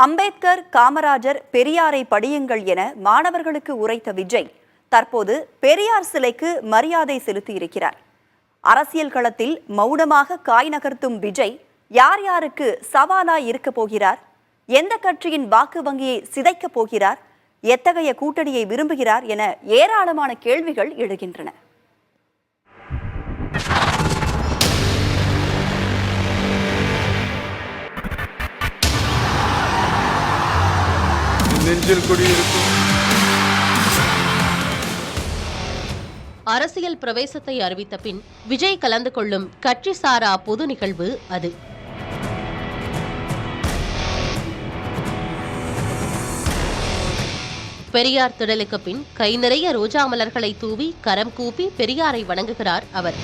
அம்பேத்கர், காமராஜர், பெரியாரை படியுங்கள் என மாணவர்களுக்கு உரைத்த விஜய் தற்போது பெரியார் சிலைக்கு மரியாதை செலுத்தியிருக்கிறார். அரசியல் களத்தில் மௌனமாக காய் நகர்த்தும் விஜய் யார் யாருக்கு சவாலாய் இருக்கப் போகிறார்? எந்த கட்சியின் வாக்கு வங்கியை சிதைக்கப் போகிறார்? எத்தகைய கூட்டணியை விரும்புகிறார் என ஏராளமான கேள்விகள் எழுகின்றன. அரசியல் பிரவேசத்தை அறிவித்த பின் விஜய் கலந்து கொள்ளும் கட்சி சாரா பொது நிகழ்வு அது. பெரியார் திடலுக்கு பின் கை நிறைய ரோஜா மலர்களை தூவி கரம் கூப்பி பெரியாரை வணங்குகிறார் அவர்.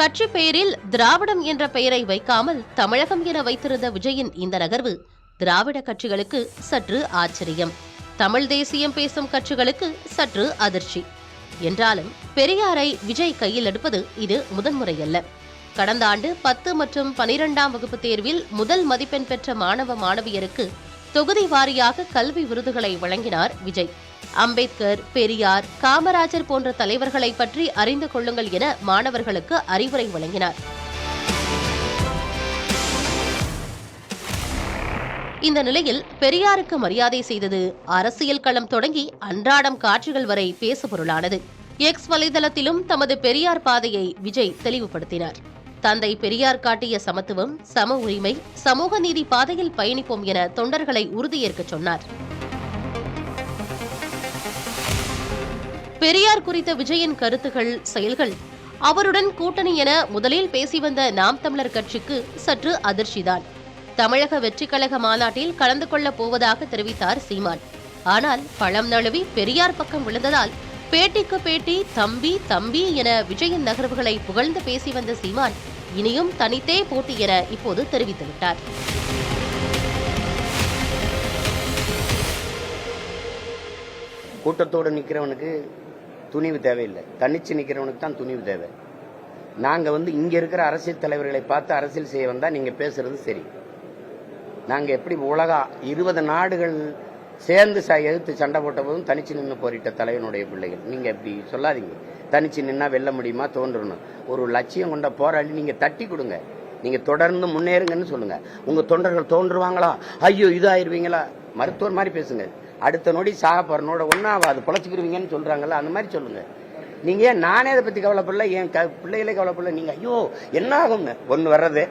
கட்சி பெயரில் திராவிடம் என்ற பெயரை வைக்காமல் தமிழகம் என வைத்திருந்த விஜயின் இந்த நகர்வு திராவிட கட்சிகளுக்கு சற்று ஆச்சரியம், தமிழ் தேசியம் பேசும் கட்சிகளுக்கு சற்று அதிர்ச்சி. என்றாலும் பெரியாரை விஜய் கையில் எடுப்பது இது முதன்முறையல்ல. கடந்த ஆண்டு 10 மற்றும் 12ஆம் வகுப்பு தேர்வில் முதல் மதிப்பெண் பெற்ற மாணவ மாணவியருக்கு தொகுதி வாரியாக கல்வி விருதுகளை வழங்கினார் விஜய். அம்பேத்கர், பெரியார், காமராஜர் போன்ற தலைவர்களை பற்றி அறிந்து கொள்ளுங்கள் என மாணவர்களுக்கு அறிவுரை வழங்கினார். இந்த நிலையில் பெரியாருக்கு மரியாதை செய்தது அரசியல் களம் தொடங்கி அன்றாடம் காட்சிகள் வரை பேசுபொருளானது. எக்ஸ் வலைதளத்திலும் தமது பெரியார் பாதையை விஜய் தெளிவுபடுத்தினார். தந்தை பெரியார் காட்டிய சமத்துவம், சம உரிமை, சமூக நீதி பாதையில் பயணிப்போம் என தொண்டர்களை உறுதியேற்க சொன்னார். பெரியார் குறித்த விஜயின் கருத்துகள், செயல்கள் அவருடன் கூட்டணி என முதலில் பேசி வந்த நாம் தமிழர் கட்சிக்கு சற்று அதிர்ச்சிதான். தமிழக வெற்றிக் கழக மாநாட்டில் கலந்து கொள்ளப் போவதாக தெரிவித்தார் சீமான். ஆனால் பழம் நழுவி பெரியார் பக்கம் விழுந்ததால் பேட்டிக்கு பேட்டி தம்பி தம்பி என விஜயின் நகர்வுகளை புகழ்ந்து பேசி வந்த சீமான் இனியும் தனித்தே போட்டி என இப்போது தெரிவித்துவிட்டார். கூட்டத்தோடு நிற்கிறவனுக்கு துணிவு தேவையில்லை, தனிச்சு நிற்கிறவனுக்கு தான் துணிவு தேவை. நாங்கள் இங்கே இருக்கிற அரசியல் தலைவர்களை பார்த்து அரசியல் செய்ய வந்தால் நீங்கள் பேசுறது சரி. நாங்கள் எப்படி உலகா 20 நாடுகள் சேர்ந்து எதிர்த்து சண்டை போட்ட போதும் தனிச்சு நின்று போரிட்ட தலைவனுடைய பிள்ளைகள். நீங்கள் எப்படி சொல்லாதீங்க, தனிச்சு நின்னா வெல்ல முடியுமா, தோன்றணும். ஒரு லட்சியம் கொண்ட போராளி நீங்கள் தட்டி கொடுங்க, நீங்கள் தொடர்ந்து முன்னேறுங்கன்னு சொல்லுங்க. உங்கள் தொண்டர்கள் தோன்றுவாங்களா, ஐயோ இதாயிருவீங்களா, மருத்துவர் மாதிரி பேசுங்க. அடுத்த நொடி சாக போறனோட ஒன்னா அது பொழைச்சிக்கிருவீங்கன்னு சொல்றாங்கல்ல, அந்த மாதிரி சொல்லுங்க. நீங்க ஏன் நானே அதை பத்தி கவலைப்படல, என் பிள்ளைகளே கவலைப்படல, நீங்க ஐயோ என்ன ஆகும்னு ஒண்ணு வர்றது.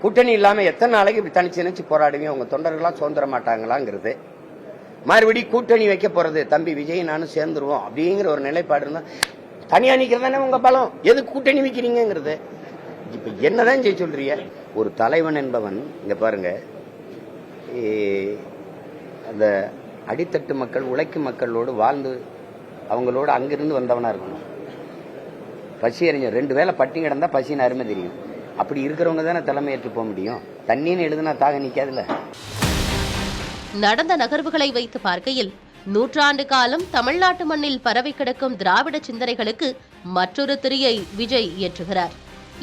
கூட்டணி இல்லாம எத்தனை நாளைக்கு இப்படி தனிச்சு நினைச்சு போராடுவீங்க, உங்க தொண்டர்களாம் சுதந்திர மாட்டாங்களாங்கிறது. மறுபடி கூட்டணி வைக்க போறது, தம்பி விஜய் நானும் சேர்ந்துருவோம் அப்படிங்கிற ஒரு நிலைப்பாடு இருந்தா தனியா நிக்கிறதானே உங்க பலம், எது கூட்டணி வைக்கிறீங்கிறது. இப்ப என்னதான் செய்ய சொல்றீங்க? ஒரு தலைவன் என்பவன் இங்க பாருங்க, அந்த அடித்தட்டு மக்கள், உழைக்கும் மக்களோடு வாழ்ந்து அவங்களோட அங்கிருந்து வந்தவனா இருக்கணும். பசி அறிஞர் 2 வேளை பட்டி கிடந்தா பசின்னு அருமை தெரியும். அப்படி இருக்கிறவங்க தானே தலைமை ஏற்று போக முடியும். தண்ணின்னு எழுதுனா தாக நிக்காதுல. நடந்த நகர்வுகளை வைத்து பார்க்கையில் நூற்றாண்டு காலம் தமிழ்நாட்டு மண்ணில் பரவி கிடக்கும் திராவிட சிந்தனைகளுக்கு மற்றொரு திரியை விஜய் ஏற்றுகிறார்.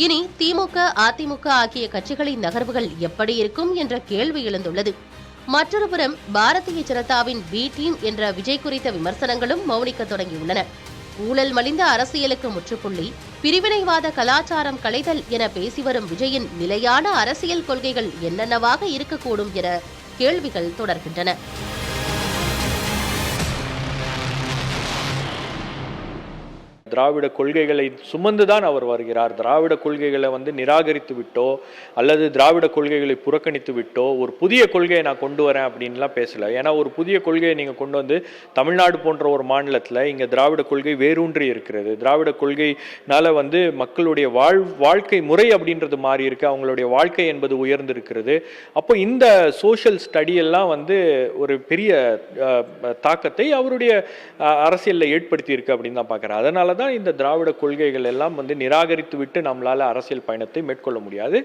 இனி திமுக, அதிமுக ஆகிய கட்சிகளின் நகர்வுகள் எப்படி இருக்கும் என்ற கேள்வி எழுந்துள்ளது. மற்றொரு புறம் பாரதிய ஜனதாவின் பி டீம் என்ற விஜய் குறித்த விமர்சனங்களும் மௌனிக்க தொடங்கியுள்ளன. ஊழல் மலிந்த அரசியலுக்கு முற்றுப்புள்ளி, பிரிவினைவாத கலாச்சாரம் களைதல் என பேசி வரும் விஜயின் நிலையான அரசியல் கொள்கைகள் என்னென்னவாக இருக்கக்கூடும் என கேள்விகள் தொடர்கின்றன. திராவிட கொள்கைகளை சுமந்துதான் அவர் வருகிறார். திராவிட கொள்கைகளை நிராகரித்து விட்டோ அல்லது திராவிட கொள்கைகளை புறக்கணித்து விட்டோ ஒரு புதிய கொள்கையை நான் கொண்டு வரேன் அப்படின்லாம் பேசல. ஏன்னா ஒரு புதிய கொள்கையை நீங்கள் கொண்டு வந்து தமிழ்நாடு போன்ற ஒரு மாநிலத்தில் இங்கே திராவிட கொள்கை வேரூன்றி இருக்கிறது. திராவிட கொள்கைனால மக்களுடைய வாழ்க்கை முறை அப்படின்றது மாறி இருக்கு, அவங்களுடைய வாழ்க்கை என்பது உயர்ந்து இருக்கிறது. அப்போ இந்த சோஷியல் ஸ்டடி எல்லாம் ஒரு பெரிய தாக்கத்தை அவருடைய அரசியலில் ஏற்படுத்தி இருக்கு அப்படின்னு தான் பார்க்குறேன். அதனால தான் இந்த திராவிட கொள்கைகள் எல்லாம் வந்து நிராகரித்து விட்டு நம்மளால அரசியல் பயணத்தை மேற்கொள்ள முடியாது.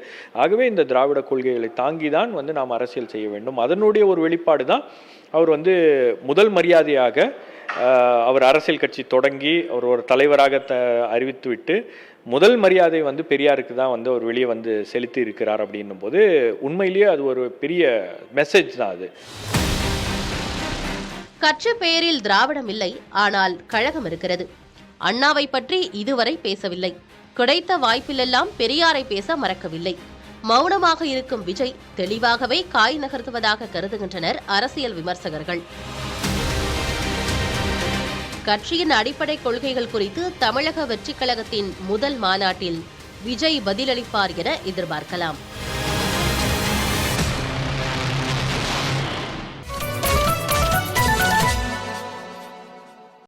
ஆகவே இந்த திராவிட கொள்கைகளை தாங்கி தான் வந்து நாம் அரசியல் செய்ய வேண்டும். அதனுடைய ஒரு வெளிப்பாடு தான் அவர் வந்து முதல் மரியாதையாக அவர் அரசியல் கட்சி தொடங்கி அவர் ஒரு தலைவராக அறிவித்துவிட்டு முதல் மரியாதை வந்து பெரியாருக்கு தான் வந்து அவர் வெளியே வந்து செலுத்தி இருக்கிறார் அப்படின்னும் போது உண்மையிலேயே அது ஒரு பெரிய மெசேஜ் தான் அது. கட்சி பெயரில் திராவிடம் இல்லை, ஆனால் கழகம் இருக்கிறது. அண்ணாவை பற்றி இதுவரை பேசவில்லை. கிடைத்த வாய்ப்பிலெல்லாம் பெரியாரை பேச மறக்கவில்லை. மௌனமாக இருக்கும் விஜய் தெளிவாகவே காய் நகர்த்துவதாக கருதுகின்றனர் அரசியல் விமர்சகர்கள். கட்சியின் அடிப்படை கொள்கைகள் குறித்து தமிழக வெற்றிக் கழகத்தின் முதல் மாநாட்டில் விஜய் பதிலளிப்பார் என எதிர்பார்க்கலாம்.